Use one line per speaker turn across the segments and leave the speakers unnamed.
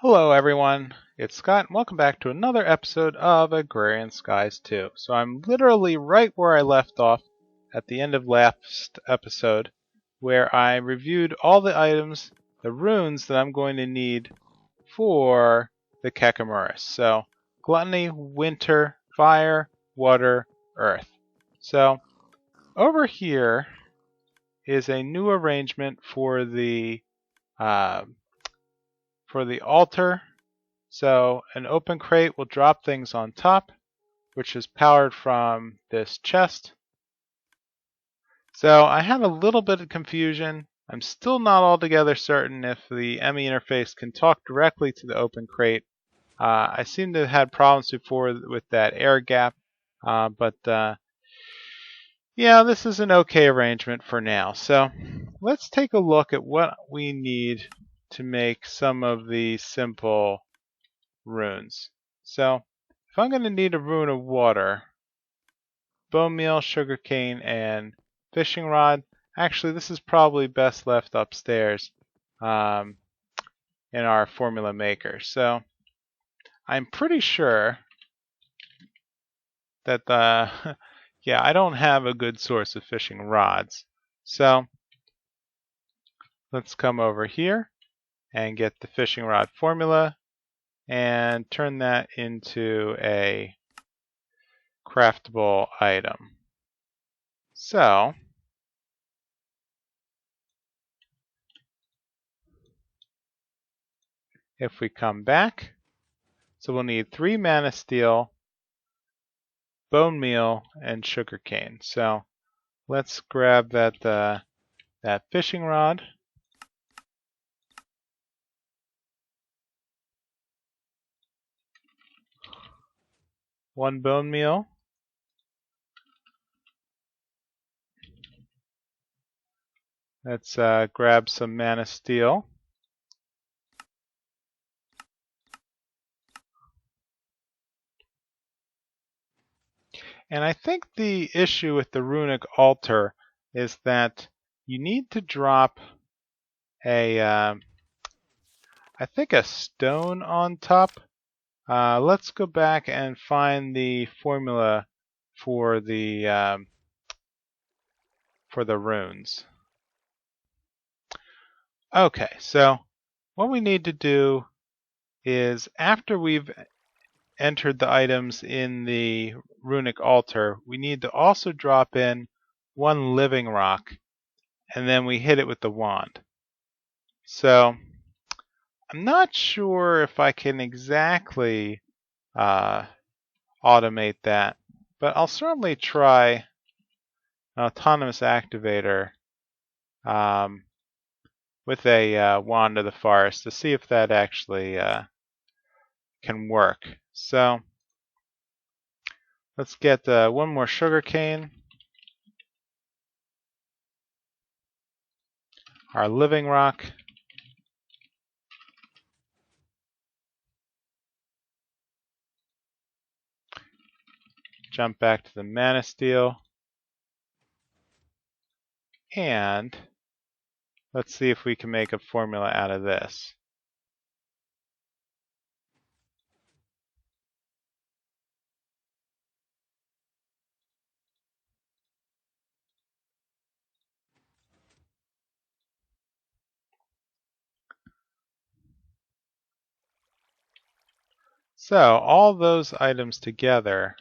Hello everyone, it's Scott and welcome back to another episode of Agrarian Skies 2. So I'm literally right where I left off at the end of last episode, where I reviewed all the items, the runes that I'm going to need for the Kekimuris. So Gluttony, Winter, Fire, Water, Earth. So over here is a new arrangement for the uh, altar. So an open crate will drop things on top, which is powered from this chest. So I had a little bit of confusion. I'm still not altogether certain if the ME interface can talk directly to the open crate. I seem to have had problems before with that air gap, but yeah, this is an okay arrangement for now. So let's take a look at what we need to make some of these simple runes. So if I'm going to need a rune of water, bone meal, sugarcane, and fishing rod. Actually, this is probably best left upstairs in our formula maker. So I'm pretty sure that yeah, I don't have a good source of fishing rods. So let's come over here and get the fishing rod formula and turn that into a craftable item. So if we come back, so we'll need 3 mana steel, bone meal, and sugarcane. So let's grab that fishing rod. One bone meal. Let's grab some mana steel. And I think the issue with the Runic Altar is that you need to drop I think a stone on top. Let's go back and find the formula for the runes. Okay, so what we need to do is after we've entered the items in the Runic Altar, we need to also drop in 1 living rock, and then we hit it with the wand. So I'm not sure if I can exactly automate that, but I'll certainly try an autonomous activator with a wand of the forest to see if that actually can work. So let's get 1 more sugarcane, our living rock, jump back to the mana steel, and let's see if we can make a formula out of this. So all those items together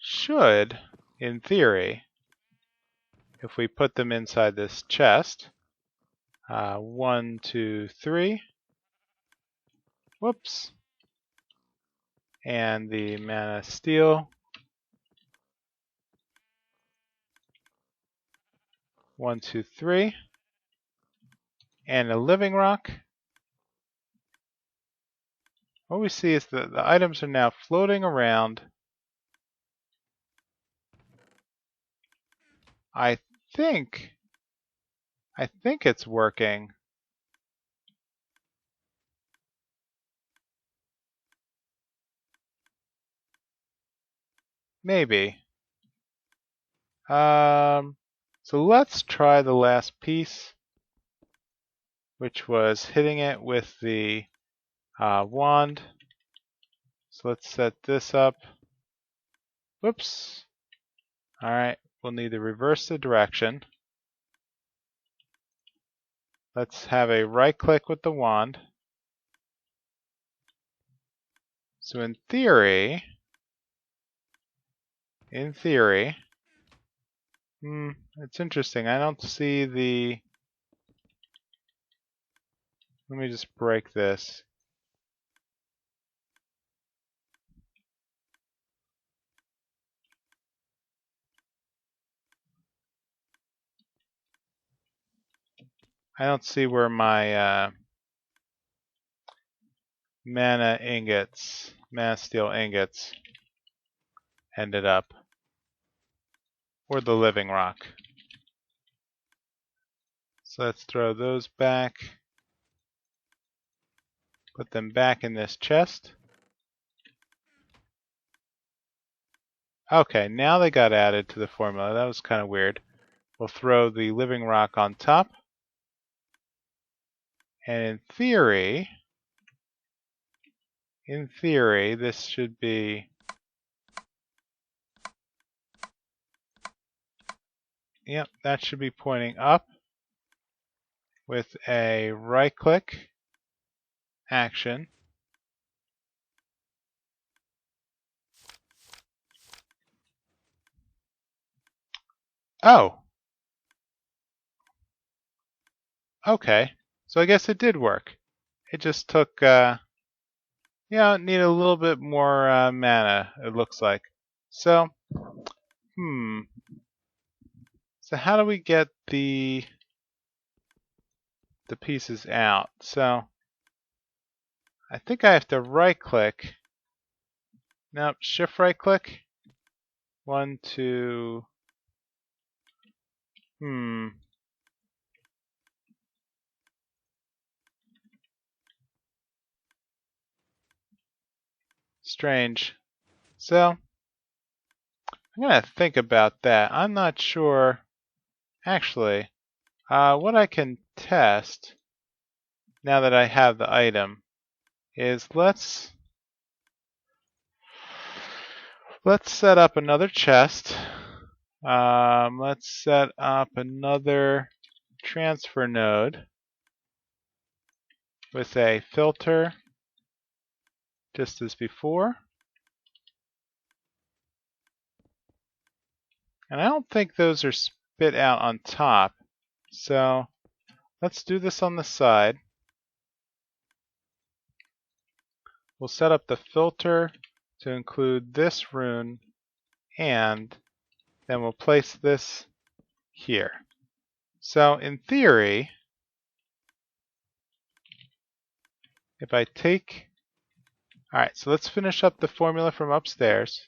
should, in theory, if we put them inside this chest, 1, 2, 3, whoops, and the mana steel, 1, 2, 3, and a living rock. What we see is that the items are now floating around. I think it's working. Maybe. So let's try the last piece. which was hitting it with the wand. So let's set this up. Whoops. Alright, we'll need to reverse the direction. Let's have a right click with the wand. So in theory, it's interesting. I don't see the... Let me just break this. I don't see where my mana steel ingots ended up. Or the living rock. So let's throw those back. Put them back in this chest. Okay, now they got added to the formula. That was kind of weird. We'll throw the living rock on top. And in theory, this should be... Yep, that should be pointing up with a right-click action. Oh! Okay, so I guess it did work. It just took, it needed a little bit more mana, it looks like. So, So how do we get the pieces out? So I think I have to right click. Nope, shift right click. 1, 2. Strange. So I'm gonna think about that. I'm not sure. Actually, what I can test now that I have the item is let's set up another chest. Let's set up another transfer node with a filter just as before. And I don't think those are spit out on top. So let's do this on the side. We'll set up the filter to include this rune, and then we'll place this here. So in theory, if I take... Alright, so let's finish up the formula from upstairs.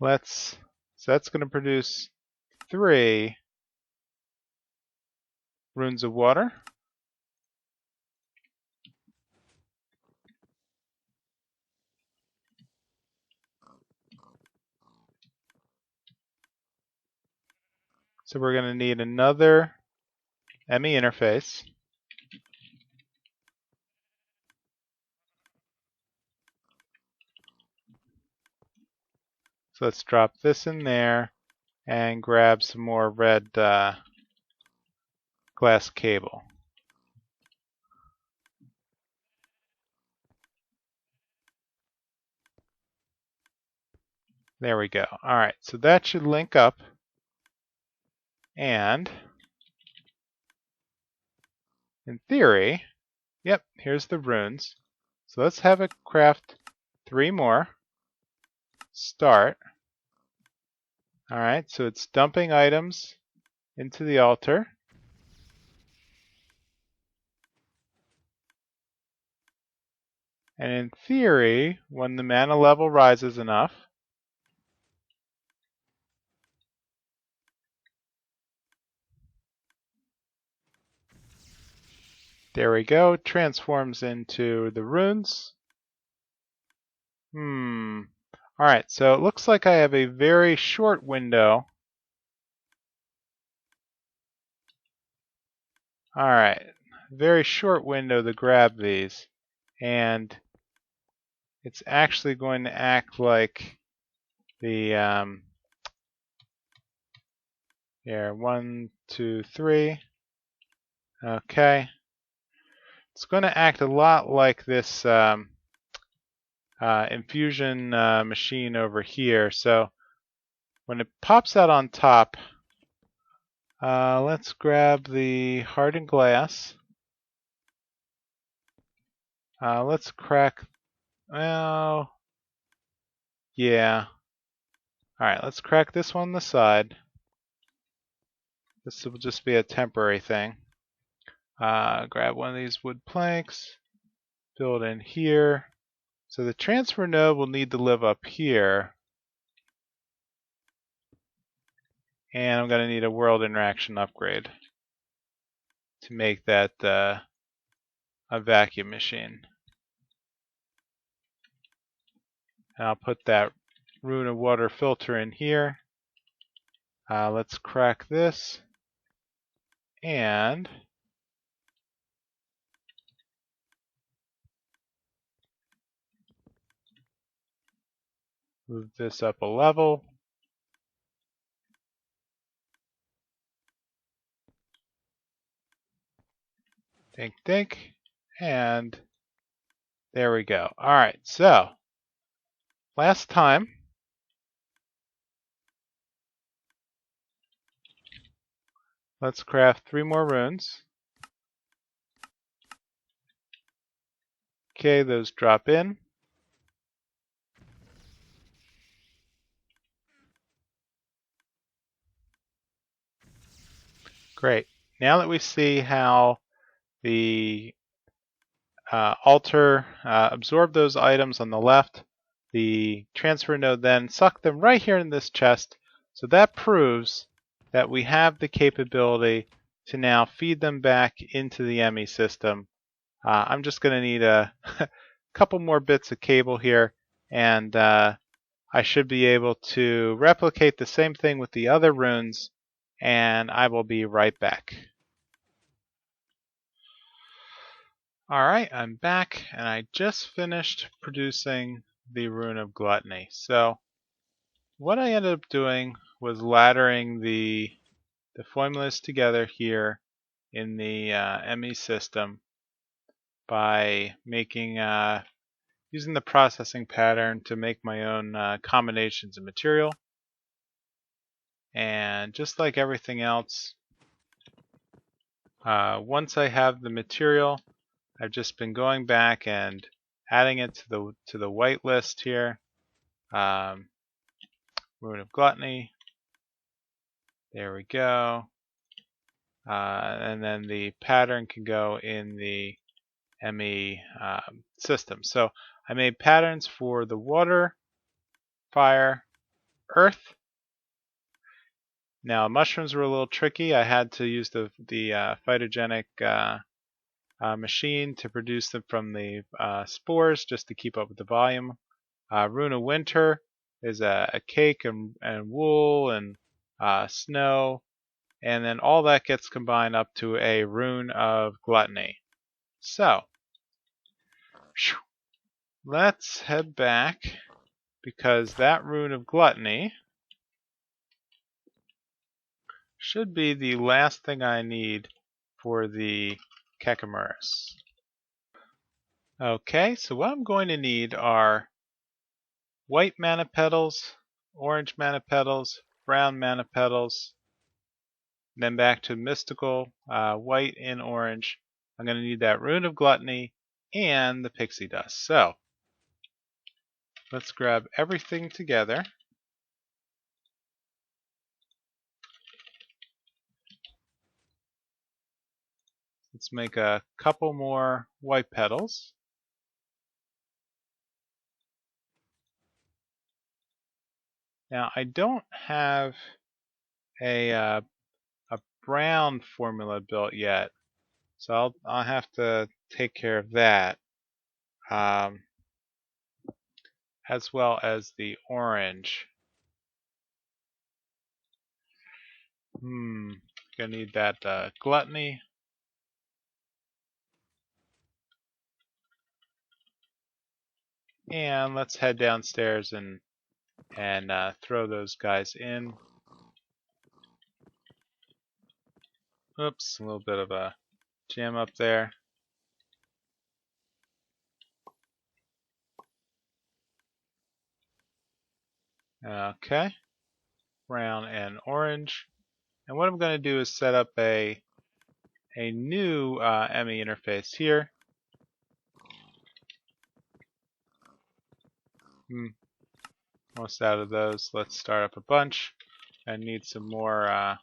So that's going to produce 3 runes of water. So we're going to need another ME interface. So let's drop this in there and grab some more red glass cable. There we go. Alright, so that should link up. And in theory, yep, here's the runes. So let's have it craft 3 more. Start. Alright, so it's dumping items into the altar. And in theory, when the mana level rises enough, there we go, transforms into the runes. Alright, so it looks like I have a very short window Alright, very short window to grab these, and it's actually going to act like the, here, 1, 2, 3, okay. It's going to act a lot like this infusion machine over here, so when it pops out on top, let's grab the hardened glass. Let's crack, well, yeah. Alright, let's crack this one on the side. This will just be a temporary thing. Grab one of these wood planks, build in here. So the transfer node will need to live up here. And I'm going to need a world interaction upgrade to make that a vacuum machine. And I'll put that Runic water filter in here. Let's crack this. And move this up a level. Think, think. And there we go. Alright, so last time, let's craft 3 more runes. Okay, those drop in. Great. Now that we see how the altar absorbed those items on the left, the transfer node then sucked them right here in this chest. So that proves that we have the capability to now feed them back into the ME system. I'm just going to need a couple more bits of cable here, and I should be able to replicate the same thing with the other runes, and I will be right back. Alright, I'm back, and I just finished producing the Rune of Gluttony. So what I ended up doing was laddering the formulas together here in the ME system by making using the processing pattern to make my own combinations of material. And just like everything else, once I have the material, I've just been going back and adding it to the white list here. Rune of Gluttony. There we go. And then the pattern can go in the ME system. So I made patterns for the water, fire, earth. Now mushrooms were a little tricky. I had to use the phytogenic machine to produce them from the spores just to keep up with the volume. Rune of Winter is a cake and wool and snow, and then all that gets combined up to a Rune of Gluttony. So, let's head back, because that Rune of Gluttony should be the last thing I need for the Kekimuris. Okay, so what I'm going to need are white mana petals, orange mana petals, brown mana petals, then back to mystical, white and orange. I'm going to need that Rune of Gluttony and the pixie dust. So let's grab everything together. Let's make a couple more white petals. Now I don't have a brown formula built yet, so I'll have to take care of that, as well as the orange. Gonna need that gluttony. And let's head downstairs and throw those guys in. Oops, a little bit of a jam up there. Okay, brown and orange. And what I'm going to do is set up a new ME interface here. Almost out of those. Let's start up a bunch. I need some more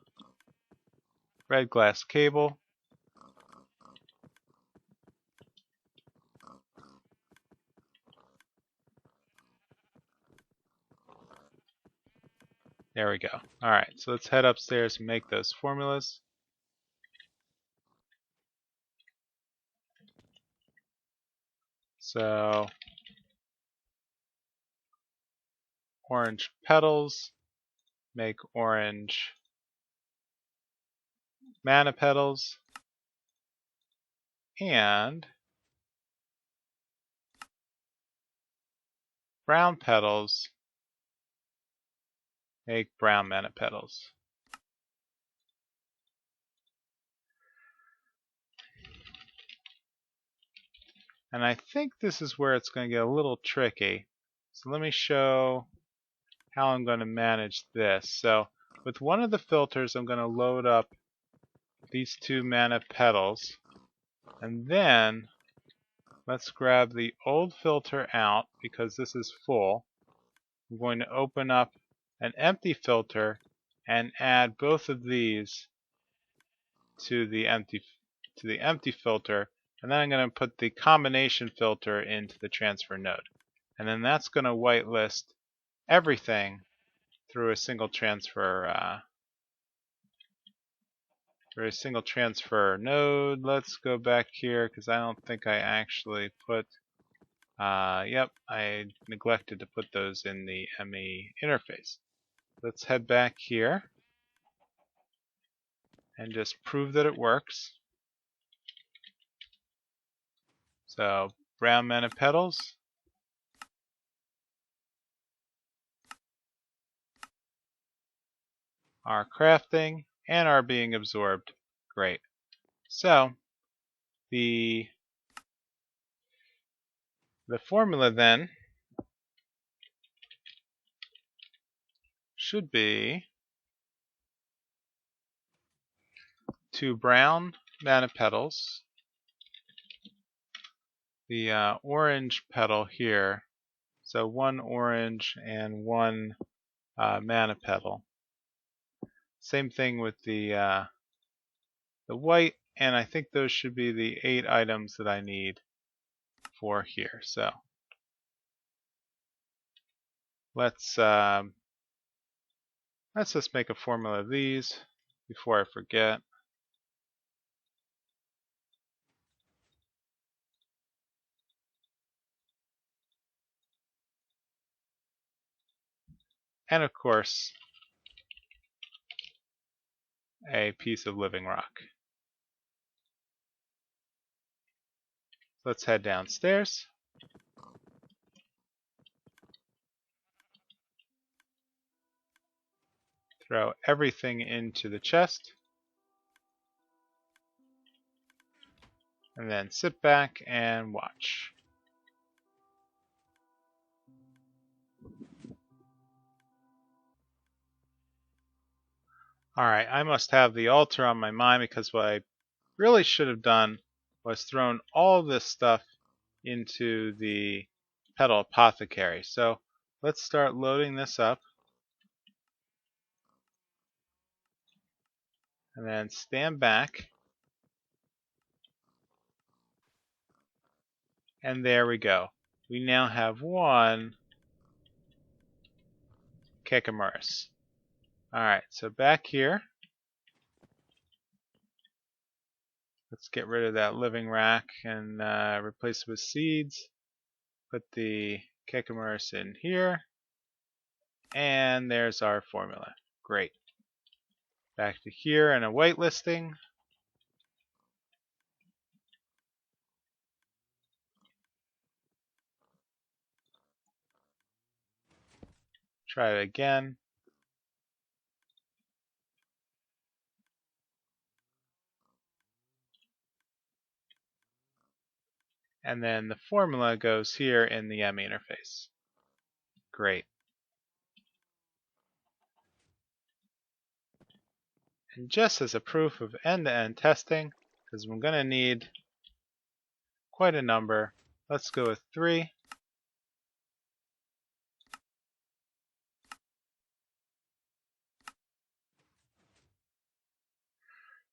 red glass cable. There we go. Alright, so let's head upstairs and make those formulas. So, orange petals, make orange mana petals, and brown petals, make brown mana petals. And I think this is where it's going to get a little tricky. So let me show how I'm going to manage this. So with one of the filters, I'm going to load up these two mana petals. And then let's grab the old filter out because this is full. I'm going to open up an empty filter and add both of these to the empty filter, and then I'm going to put the combination filter into the transfer node. And then that's going to whitelist everything through a single transfer node. Let's go back here because I don't think I actually put yep, I neglected to put those in the ME interface. Let's head back here and just prove that it works. So brown mana petals, are crafting and are being absorbed. Great. So the formula then should be 2 brown mana petals, the orange petal here, so 1 orange and 1 mana petal. Same thing with the white, and I think those should be the 8 items that I need for here. So let's just make a formula of these before I forget. And of course, a piece of living rock. Let's head downstairs. Throw everything into the chest. And then sit back and watch. Alright, I must have the altar on my mind because what I really should have done was thrown all this stuff into the petal apothecary. So let's start loading this up. And then stand back. And there we go. We now have 1 Kekimuris. Alright, so back here, let's get rid of that living rack and replace it with seeds. Put the Kekimuris in here. And there's our formula. Great. Back to here and a whitelisting. Try it again. And then the formula goes here in the ME interface. Great. And just as a proof of end-to-end testing, because I'm going to need quite a number, let's go with 3.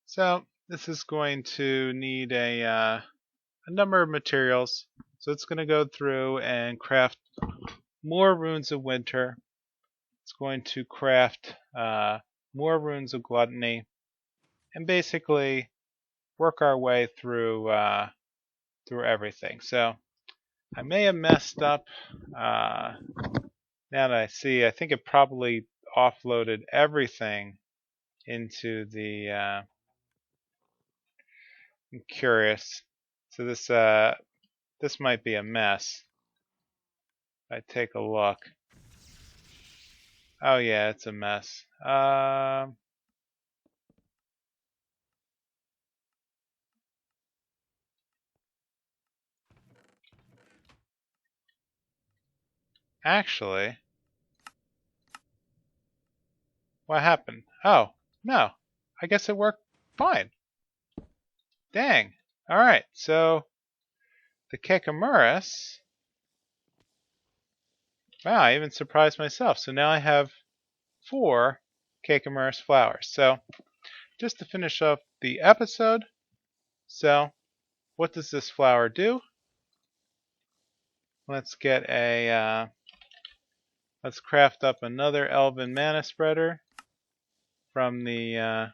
So this is going to need a number of materials. So it's going to go through and craft more runes of winter. It's going to craft more runes of gluttony, and basically work our way through through everything. So I may have messed up. Now that I see, I think it probably offloaded everything into the. I'm curious. So this might be a mess. If I take a look. Oh yeah, it's a mess. Actually, what happened? Oh, no. I guess it worked fine. Dang. Alright, so the Kekimuris. Wow, I even surprised myself. So now I have 4 Kekimuris flowers. So just to finish up the episode, so what does this flower do? Let's get a let's craft up another elven mana spreader from the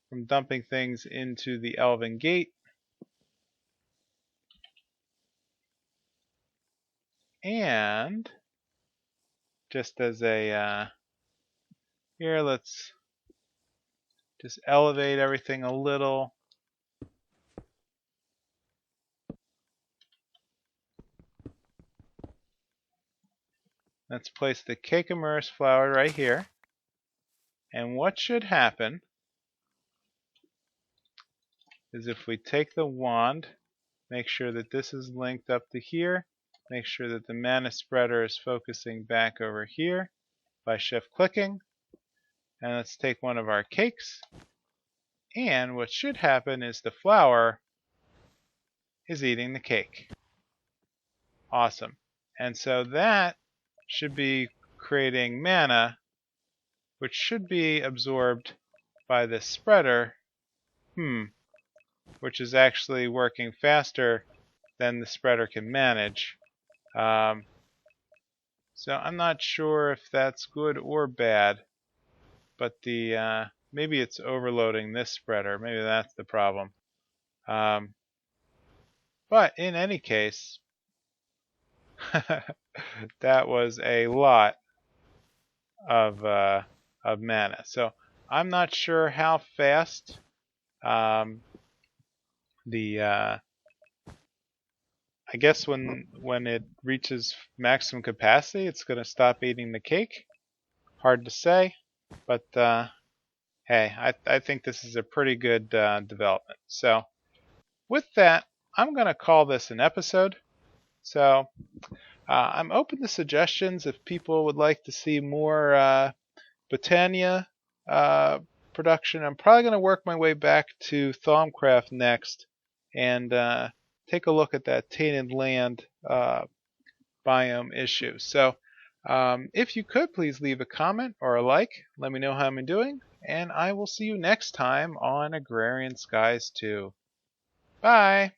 from dumping things into the elven gate. And just as a here, let's just elevate everything a little. Let's place the Kekimuris flower right here. And what should happen is if we take the wand, make sure that this is linked up to here, make sure that the mana spreader is focusing back over here by shift clicking, and let's take one of our cakes, and what should happen is the flower is eating the cake. Awesome. And so that should be creating mana, which should be absorbed by this spreader, which is actually working faster than the spreader can manage. So I'm not sure if that's good or bad, but the maybe it's overloading this spreader. Maybe that's the problem. But in any case, that was a lot of mana. So I'm not sure how fast I guess when it reaches maximum capacity, it's going to stop eating the cake. Hard to say, but hey, I think this is a pretty good development. So with that, I'm going to call this an episode. So I'm open to suggestions if people would like to see more Botania production. I'm probably going to work my way back to Thaumcraft next and take a look at that tainted land biome issue. So if you could, please leave a comment or a like. Let me know how I'm doing, and I will see you next time on Agrarian Skies 2. Bye!